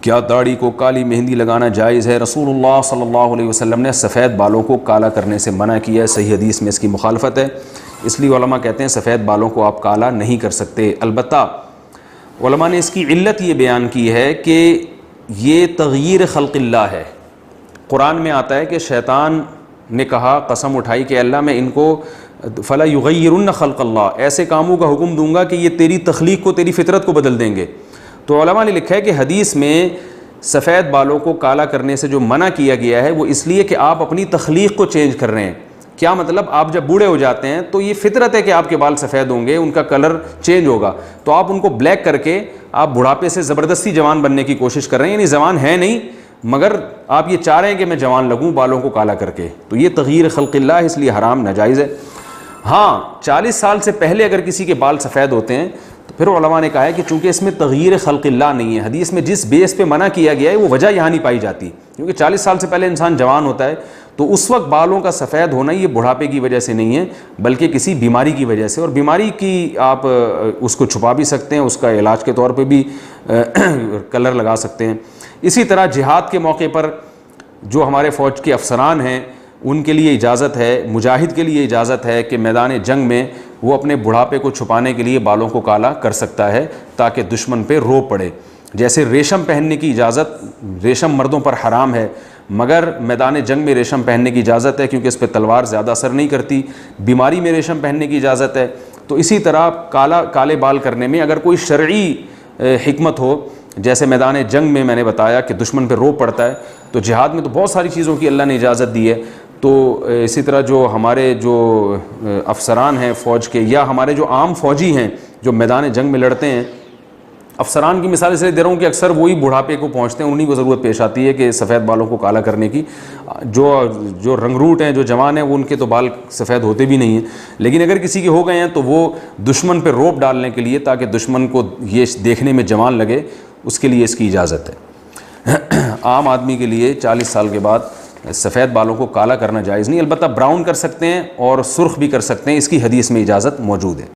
کیا داڑھی کو کالی مہندی لگانا جائز ہے؟ رسول اللہ صلی اللہ علیہ وسلم نے سفید بالوں کو کالا کرنے سے منع کیا ہے، صحیح حدیث میں اس کی مخالفت ہے، اس لیے علماء کہتے ہیں سفید بالوں کو آپ کالا نہیں کر سکتے۔ البتہ علماء نے اس کی علت یہ بیان کی ہے کہ یہ تغییر خلق اللہ ہے۔ قرآن میں آتا ہے کہ شیطان نے کہا، قسم اٹھائی کہ اللہ میں ان کو فلا یغیرن خلق اللہ، ایسے کاموں کا حکم دوں گا کہ یہ تیری تخلیق کو، تیری فطرت کو بدل دیں گے۔ تو علماء نے لکھا ہے کہ حدیث میں سفید بالوں کو کالا کرنے سے جو منع کیا گیا ہے وہ اس لیے کہ آپ اپنی تخلیق کو چینج کر رہے ہیں۔ کیا مطلب؟ آپ جب بوڑھے ہو جاتے ہیں تو یہ فطرت ہے کہ آپ کے بال سفید ہوں گے، ان کا کلر چینج ہوگا، تو آپ ان کو بلیک کر کے آپ بڑھاپے سے زبردستی جوان بننے کی کوشش کر رہے ہیں، یعنی جوان ہے نہیں مگر آپ یہ چاہ رہے ہیں کہ میں جوان لگوں بالوں کو کالا کر کے، تو یہ تغییر خلق اللہ ہے، اس لیے حرام ناجائز ہے۔ ہاں 40 سال سے پہلے اگر کسی کے بال سفید ہوتے ہیں تو پھر علماء نے کہا ہے کہ چونکہ اس میں تغییر خلق اللہ نہیں ہے، حدیث میں جس بیس پہ منع کیا گیا ہے وہ وجہ یہاں نہیں پائی جاتی، کیونکہ 40 سال سے پہلے انسان جوان ہوتا ہے تو اس وقت بالوں کا سفید ہونا یہ بڑھاپے کی وجہ سے نہیں ہے بلکہ کسی بیماری کی وجہ سے، اور بیماری کی آپ اس کو چھپا بھی سکتے ہیں، اس کا علاج کے طور پہ بھی کلر لگا سکتے ہیں۔ اسی طرح جہاد کے موقع پر جو ہمارے فوج کے افسران ہیں ان کے لیے اجازت ہے، مجاہد کے لیے اجازت ہے کہ میدان جنگ میں وہ اپنے بڑھاپے کو چھپانے کے لیے بالوں کو کالا کر سکتا ہے تاکہ دشمن پہ رو پڑے۔ جیسے ریشم پہننے کی اجازت، ریشم مردوں پر حرام ہے مگر میدان جنگ میں ریشم پہننے کی اجازت ہے کیونکہ اس پہ تلوار زیادہ اثر نہیں کرتی، بیماری میں ریشم پہننے کی اجازت ہے۔ تو اسی طرح کالے بال کرنے میں اگر کوئی شرعی حکمت ہو، جیسے میدان جنگ میں میں نے بتایا کہ دشمن پہ رو پڑتا ہے، تو جہاد میں تو بہت ساری چیزوں کی اللہ نے اجازت دی ہے، تو اسی طرح جو ہمارے جو افسران ہیں فوج کے یا ہمارے جو عام فوجی ہیں جو میدان جنگ میں لڑتے ہیں، افسران کی مثال اس لیے دے رہا ہوں کہ اکثر وہی بڑھاپے کو پہنچتے ہیں، انہیں کو ضرورت پیش آتی ہے کہ سفید بالوں کو کالا کرنے کی۔ جو رنگروٹ ہیں، جو جوان ہیں، وہ ان کے تو بال سفید ہوتے بھی نہیں ہیں، لیکن اگر کسی کے ہو گئے ہیں تو وہ دشمن پہ روب ڈالنے کے لیے تاکہ دشمن کو یہ دیکھنے میں جوان لگے، اس کے لیے اس کی اجازت ہے۔ عام آدمی کے لیے 40 سال کے بعد سفید بالوں کو کالا کرنا جائز نہیں، البتہ براؤن کر سکتے ہیں اور سرخ بھی کر سکتے ہیں، اس کی حدیث میں اجازت موجود ہے۔